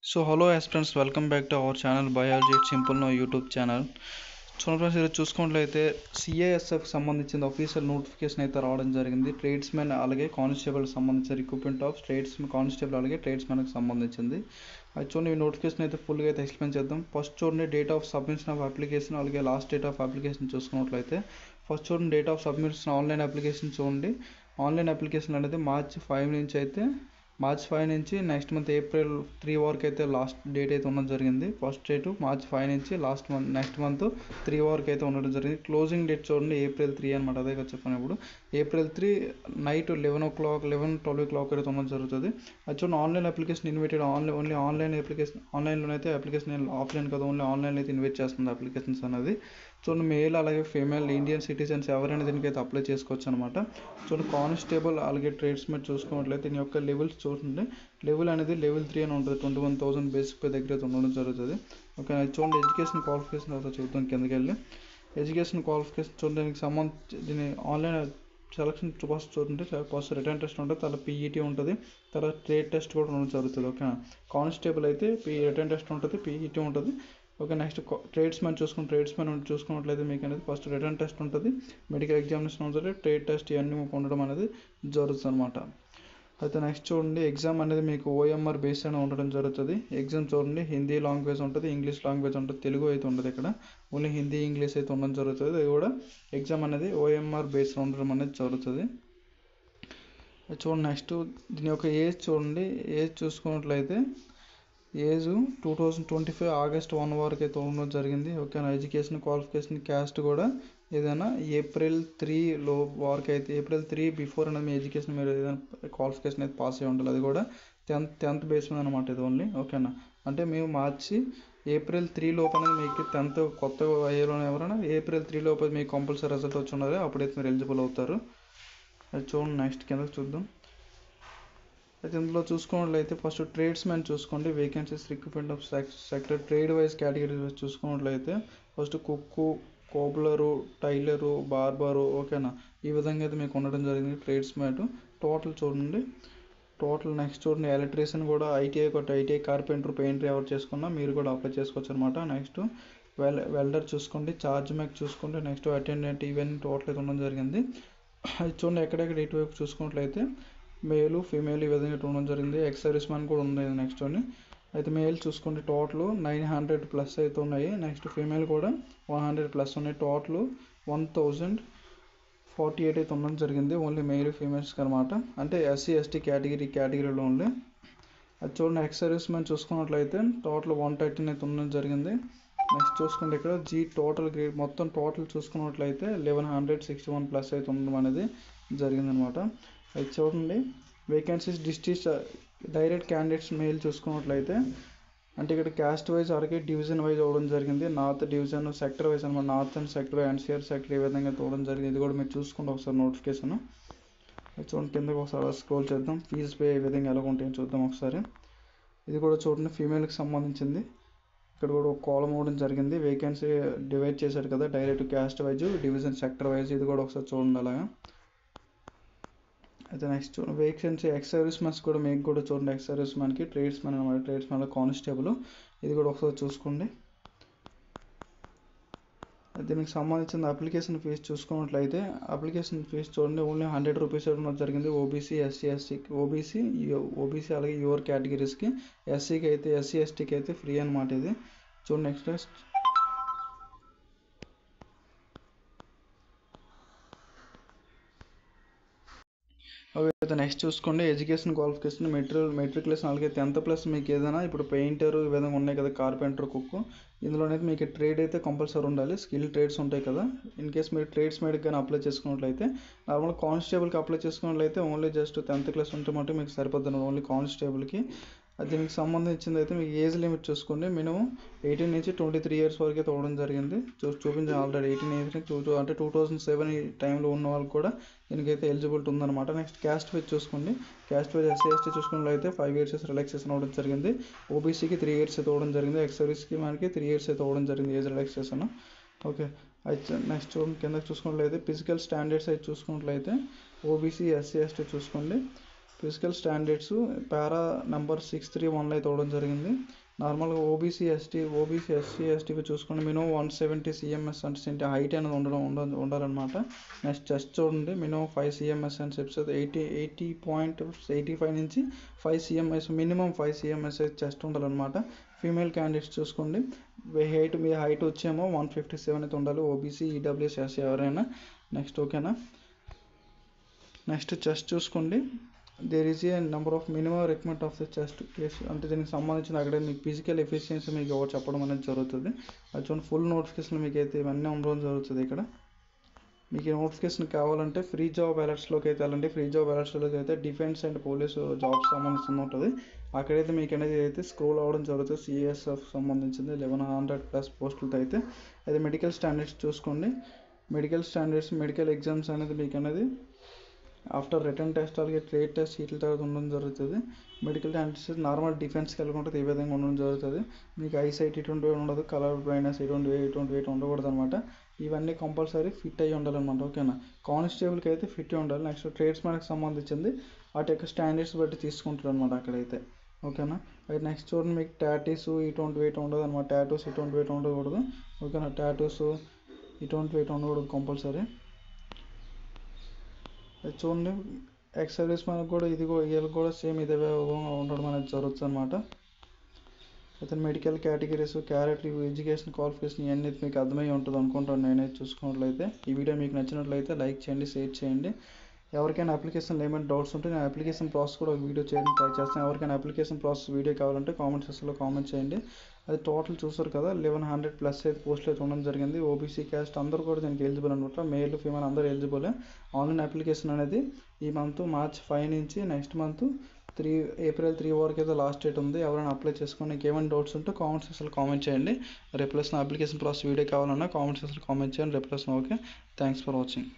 So hello aspirants, welcome back to our channel Biology It's Simple No YouTube channel. చూడండి friends, ఈరోజు చూసుకున్నట్లయితే CISF సంబంధించిన official notification అయితే రావడం జరిగింది. ట్రేడ్స్మెన్ అలాగే కానిస్టేబుల్ సంబంధించిన రిక్రూట్మెంట్ ఆఫ్ కానిస్టేబుల్ అలాగే ట్రేడ్స్మెన్కి సంబంధించింది. అది చూడండి, ఈ నోటిఫికేషన్ అయితే ఫుల్గా అయితే ఎక్స్ప్లెయిన్ చేద్దాం. ఫస్ట్ చూడండి date of submission of application అలాగే లాస్ట్ డేట్ ఆఫ్ అప్లికేషన్ చూసుకున్నట్లయితే ఫస్ట్ చూడండి date of submission online application చూడండి. ఆన్లైన్ అప్లికేషన్ అనేది మార్చ్ 5 నుంచి నెక్స్ట్ మంత్ ఏప్రిల్ 3 వరకు అయితే లాస్ట్ డేట్ అయితే ఉండడం జరిగింది. ఫస్ట్ డేట్ మార్చ్ 5 నుంచి నెక్స్ట్ మంత్ 3 వరకు అయితే ఉండడం జరిగింది. క్లోజింగ్ డేట్ చూడండి ఏప్రిల్ 3 అనమాట. అదే కదా చెప్పాను ఇప్పుడు. ఏప్రిల్ 3 నైట్ 11-12 అయితే ఉండడం జరుగుతుంది. అది చూడండి online application invited only online application. ఆన్లైన్లో అయితే అప్లికేషన్ ఆఫ్లైన్ కదా, ఓన్లీ ఆన్లైన్ అయితే ఇన్వైట్ చేస్తుంది అప్లికేషన్స్ అనేది. చూడండి మేల్ అలాగే ఫీమేల్ ఇండియన్ సిటిజన్స్ ఎవరైనా దీనికైతే అప్లై చేసుకోవచ్చు అనమాట. చూడండి కానిస్టేబుల్ అలాగే ట్రేడ్స్మెన్ చూసుకున్నట్లయితే దీని యొక్క లెవెల్స్ చూడండి. లెవెల్ అనేది లెవెల్ 3 అని ఉంటుంది. 21,000 బేసిక్ పే దగ్గర అయితే ఉండడం జరుగుతుంది. ఓకే, చూడండి ఎడ్యుకేషన్ క్వాలిఫికేషన్ అయితే చూద్దాం కిందకి వెళ్ళి. ఎడ్యుకేషన్ క్వాలిఫికేషన్ చూడండి, దీనికి సంబంధించి దీని ఆన్లైన్ సెలక్షన్ ఫస్ట్ చూడండి. ఫస్ట్ రిటర్న్ టెస్ట్ ఉంటుంది, తర్వాత పీఈటీ ఉంటుంది, తర్వాత ట్రేడ్ టెస్ట్ కూడా ఉండడం జరుగుతుంది. ఓకేనా, కానిస్టేబుల్ అయితే రిటర్న్ టెస్ట్ ఉంటుంది, పీఈటీ ఉంటుంది. ఓకే, నెక్స్ట్ ట్రేడ్స్మెన్ చూసుకున్నట్లయితే మీకు అనేది ఫస్ట్ రిటర్న్ టెస్ట్ ఉంటుంది, మెడికల్ ఎగ్జామినేషన్ ఉంటుంది, ట్రేడ్ టెస్ట్ ఇవన్నీ మీకు ఉండడం అనేది జరుగుతుంది అనమాట. అయితే నెక్స్ట్ చూడండి ఎగ్జామ్ అనేది మీకు ఓఎంఆర్ బేస్ అని ఉండడం జరుగుతుంది. ఎగ్జామ్ చూడండి హిందీ లాంగ్వేజ్ ఉంటుంది, ఇంగ్లీష్ లాంగ్వేజ్ ఉంటుంది, తెలుగు అయితే ఉండదు. ఇక్కడ ఓన్లీ హిందీ ఇంగ్లీష్ అయితే ఉండడం జరుగుతుంది. అది కూడా ఎగ్జామ్ అనేది ఓఎంఆర్ బేస్ ఉండడం అనేది జరుగుతుంది. చూడండి నెక్స్ట్ దీని యొక్క ఏజ్ చూడండి. ఏజ్ చూసుకున్నట్లయితే ఏజ్ 2025 ఆగస్ట్ 1 వరకు అయితే ఉండడం జరిగింది. ఓకేనా, ఎడ్యుకేషన్ క్వాలిఫికేషన్ క్యాస్ట్ కూడా ఏదైనా ఏప్రిల్ 3 వరకు అయితే, ఏప్రిల్ 3 బిఫోర్ అనేది మీ ఎడ్యుకేషన్ మీరు ఏదైనా క్వాలిఫికేషన్ అయితే పాస్ అయ్యి ఉండాలి. అది కూడా టెన్త్ బేస్ మీద అనమాట ఇది ఓన్లీ. ఓకేనా, అంటే మేము ఏప్రిల్ 3 లోపు అనేది మీకు 10th కొత్తగా అయ్యేలోనే ఎవరైనా ఏప్రిల్ 3 లోపు మీకు కంపల్సరీ రిజల్ట్ వచ్చి ఉండాలి, అప్పుడైతే మీరు ఎలిజిబుల్ అవుతారు. అది చూడండి నెక్స్ట్ కిందకి చూద్దాం. అయితే ఇందులో చూసుకున్నట్లయితే ఫస్ట్ ట్రేడ్స్మెన్ చూసుకోండి. Vacancies recruitment of sector trade wise category wise చూసుకున్నట్లయితే ఫస్ట్ కుక్కు, కోబ్లరు, టైలరు, బార్బరు. ఓకేనా, ఈ విధంగా అయితే మీకు ఉండడం జరిగింది ట్రేడ్స్మెన్. టోటల్ చూడండి. నెక్స్ట్ చూడండి ఎలక్ట్రీషియన్ కూడా ఐటీఐ కార్పెంటర్, పెయింటర్ ఎవరు చేసుకున్నా మీరు కూడా అప్లై చేసుకోవచ్చు అనమాట. నెక్స్ట్ వెల్డర్ చూసుకోండి, చార్జ్ మ్యాక్ చూసుకోండి, నెక్స్ట్ అటెండెంట్, ఇవన్నీ టోటల్ అయితే ఉండడం జరిగింది. అది చూడండి ఎక్కడెక్కడ ఇటువైపు చూసుకున్నట్లయితే మేలు ఫీమేల్ ఈ విధంగా ఉండడం జరిగింది. ఎక్స్ సర్వీస్ మ్యాన్ కూడా ఉంది నెక్స్ట్ అని. అయితే మేల్ చూసుకుంటే టోటల్ 900+ అయితే ఉన్నాయి. నెక్స్ట్ ఫీమేల్ కూడా 100+ ఉన్నాయి. టోటల్ 1048 అయితే ఉండడం జరిగింది ఓన్లీ మెయిల్ ఫీమేల్స్కి అనమాట. అంటే ఎస్సీ ఎస్టీ కేటగిరీలో ఉంది. అది చూడండి ఎక్స్ సర్వీస్ మ్యాన్ చూసుకున్నట్లయితే టోటల్ 113 అయితే ఉండడం జరిగింది. నెక్స్ట్ చూసుకుంటే ఇక్కడ టోటల్ గ్రేడ్ మొత్తం టోటల్ చూసుకున్నట్లయితే 1161+ అయితే ఉండడం అనేది జరిగిందనమాట. అది చూడండి vacancies districts direct candidates mail చూసుకున్నట్లయితే అంటే ఇక్కడ క్యాస్ట్ వైజ్ అలాగే డివిజన్ వైజ్ అవ్వడం జరిగింది. నార్త్ డివిజన్, సెక్టర్ వైజ్ అనమాట. North and sector, NCR sector ఈ విధంగా తోవడం జరిగింది. ఇది కూడా మీరు చూసుకుంటే ఒకసారి నోటిఫికేషన్. చూడండి కిందకి ఒకసారి స్క్రోల్ చేద్దాం. ఫీజు పే ఏ విధంగా ఎలా ఉంటాయో చూద్దాం ఒకసారి. ఇది కూడా చూడండి ఫీమేల్కి సంబంధించింది. ఇక్కడ కూడా ఒక కాలం ఇవ్వడం జరిగింది. వేకెన్సీ డివైడ్ చేశారు కదా, direct caste wise, division, sector wise. ఇది కూడా ఒకసారి చూడండి అలాగా. అయితే next vacancy ex service man's కూడా మీకు కూడా చూడండి. ఎక్స్ సర్వీస్ మ్యాన్కి ట్రేడ్స్మెన్ అనమాట. ట్రేడ్స్మెన్లో కానిస్టేబుల్ ఇది కూడా ఒకసారి చూసుకోండి. దీనికి సంబంధించిన అప్లికేషన్ ఫీజు చూసుకున్నట్లయితే అప్లికేషన్ ఫీజు చూడండి ఓన్లీ 100 రూపీస్ ఇవ్వడం జరిగింది. ఓబీసీ, ఎస్సీ, ఎస్టీకి ఓబీసీ అలాగే యువర్ కేటగిరీస్కి. ఎస్సీకి అయితే ఎస్సీ ఎస్టీకి అయితే ఫ్రీ అనమాట ఇది. చూడండి నెక్స్ట్ అయితే నెక్స్ట్ చూసుకోండి ఎడ్యుకేషన్ క్వాలిఫికేషన్ మెట్రికులేషన్ అలాగే 10th+ మీకు ఏదైనా ఇప్పుడు పెయింటర్ ఈ విధంగా ఉన్నాయి కదా, కార్పెంటర్, కుక్. ఇందులోనైతే మీకు ట్రేడ్ అయితే కంపల్సరీ ఉండాలి. స్కిల్ ట్రేడ్స్ ఉంటాయి కదా. ఇన్ కేస్ మీరు ట్రేడ్స్ మేడ్కి కానీ అప్లై చేసుకున్నట్లయితే, నార్మల్ కానిస్టేబుల్కి అప్లై చేసుకున్నట్లయితే ఓన్లీ జస్ట్ 10th+ ఉంటే మటు మీకు సరిపోతుంది ఓన్లీ కానిస్టేబుల్కి. దీనికి సంబంధించింది అయితే మీకు ఏజ్ లిమిట్ చూసుకోండి. మినిమం 18 నుంచి 23 ఇయర్స్ వరకు అయితే ఇవ్వడం జరిగింది. చూపించాను ఆల్రెడీ 18 ఇయర్స్ అంటే 2007 ఈ టైంలో ఉన్న వాళ్ళకి కూడా దీనికైతే ఎలిజిబిలిటీ ఉందన్నమాట. నెక్స్ట్ క్యాస్ట్ వైజ్ చూసుకోండి. క్యాస్ట్ వైజ్ ఎస్సీ ఎస్టీ చూసుకున్నట్లయితే 5 ఇయర్స్ రిలాక్సేషన్ అవ్వడం జరిగింది. ఓబీసీకి 3 ఇయర్స్ అయితే ఇవ్వడం జరిగింది. ఎక్స్ సర్వీస్కి మనకి 3 ఇయర్స్ అయితే ఇవ్వడం జరిగింది ఏజ్ రిలాక్సేషన్. ఓకే, అయితే నెక్స్ట్ చూడండి కిందకి చూసుకున్నట్లయితే ఫిజికల్ స్టాండర్డ్స్ అయితే చూసుకున్నట్లయితే ఓబీసీ, ఎస్సీ ఎస్టీ చూసుకోండి. ఫిజికల్ స్టాండర్డ్స్ పారా నెంబర్ 631లో అయితే ఇవ్వడం జరిగింది. నార్మల్గా ఓబీసీ ఎస్సీ ఎస్టీవి చూసుకుంటే మినిమం 170 CMS అంటే హైట్ అనేది ఉండాలన్నమాట. నెక్స్ట్ చెస్ట్ చూడండి, మినిమం 5 CMS అని చెప్పేసి 80.85 నుంచి 5 CMS మినిమం 5 CMS చెస్ట్ ఉండాలన్నమాట. ఫీమేల్ క్యాండిడేట్స్ చూసుకోండి, మీ హైట్ వచ్చేమో 157 అయితే ఉండాలి, ఓబీసీ ఈడబ్ల్యూఎస్ ఎస్సీ ఎవరైనా. నెక్స్ట్ ఓకేనా. నెక్స్ట్ చెస్ట్ చూసుకోండి, there is a number of minimum requirement of the chest case అంటే దీనికి సంబంధించిన అక్కడ మీకు ఫిజికల్ ఎఫిషియన్సీ మీకు ఎవరు చెప్పడం అనేది జరుగుతుంది. అది చూడండి, ఫుల్ నోటిఫికేషన్ మీకు అయితే ఇవన్నీ ఉండడం జరుగుతుంది. ఇక్కడ మీకు ఈ నోటిఫికేషన్ కావాలంటే ఫ్రీ జాబ్ అలర్ట్స్లోకి అయితే వెళ్ళండి. ఫ్రీ జాబ్ అలర్ట్స్లోకి అయితే డిఫెన్స్ అండ్ పోలీసు జాబ్స్ సంబంధించి ఉంటుంది. అక్కడైతే మీకు అనేది అయితే స్క్రోల్ అవ్వడం జరుగుతుంది. CSF సంబంధించింది 1100+ పోస్టులతో అయితే. అది మెడికల్ స్టాండర్డ్స్ చూసుకోండి, మెడికల్ స్టాండర్డ్స్ మెడికల్ ఎగ్జామ్స్ అనేది మీకు అనేది ఆఫ్టర్ రిటర్న్ టెస్ట్ అలాగే ట్రేడ్ టెస్ట్ వీటి తర్వాత ఉండడం జరుగుతుంది. మెడికల్ స్టాండర్డ్స్ నార్మల్ డిఫెన్స్కి వెళ్ళకుంటే ఈ విధంగా ఉండడం జరుగుతుంది. మీకు ఐసైట్ ఇటువంటి ఉండదు, కలర్ బ్లైండ్నెస్ ఇటువంటి ఉండకూడదు అనమాట. ఇవన్నీ కంపల్సరీ ఫిట్ అయ్యి ఉండాలన్నమాట. ఓకేనా. కానిస్టేబుల్కి అయితే ఫిట్ ఉండాలి. నెక్స్ట్ ట్రేడ్స్ మ్యాన్కి సంబంధించింది వాటి యొక్క స్టాండర్డ్స్ బట్టి తీసుకుంటారు అనమాట అక్కడైతే. ఓకేనా. అయితే నెక్స్ట్ చూడండి, మీకు టాటూస్ ఇటువంటి ఉండదు అనమాట. టాటూస్ ఇటువంటి ఉండకూడదు. ఓకేనా. టాటూస్ ఇటువంటి ఉండకూడదు కంపల్సరీ. చూడండి, ఎక్స్ సర్వీస్ మనకు కూడా వీళ్ళకి కూడా సేమ్ ఇదే ఉండడం అనేది జరుగుతుంది అనమాట. అయితే medical categories, character, education qualification ఇవన్నీ మీకు అర్థమై ఉంటుంది అనుకుంటాను నేనైతే చూసుకున్నట్లయితే. ఈ వీడియో మీకు నచ్చినట్లయితే లైక్ చేయండి, షేర్ చేయండి. ఎవరికైనా అప్లికేషన్లో ఏమైనా డౌట్స్ ఉంటే నేను అప్లికేషన్ ప్రాసెస్ కూడా ఒక వీడియో చేయడానికి ట్రై చేస్తాను. ఎవరికైనా అప్లికేషన్ ప్రాసెస్ వీడియో కావాలంటే కామెంట్ సెక్షన్లో కామెంట్ చేయండి. అది టోటల్ చూసారు కదా, 1100+ అయితే పోస్టులు అయితే ఉండడం జరిగింది. ఓబీసీ క్యాస్ట్ అందరూ కూడా దీనికి ఎలిజిబుల్ అనమాట. మేల్ ఫీమేల్ అందరూ ఎలిజిబుల్. ఆన్లైన్ అప్లికేషన్ అనేది ఈ మంత్ March 5 నుంచి నెక్స్ట్ మంత్ April 3 వరకు అయితే లాస్ట్ డేట్ ఉంది. ఎవరైనా అప్లై చేసుకోండి. ఏమైనా డౌట్స్ ఉంటే కామెంట్ సెక్షన్లో కామెంట్ చేయండి. రిప్లైస్ అప్లికేషన్ ప్రాసెస్ వీడియో కావాలన్నా కామెంట్ సెక్షన్లో కామెంట్ చేయండి. Replies okay. Thanks for watching.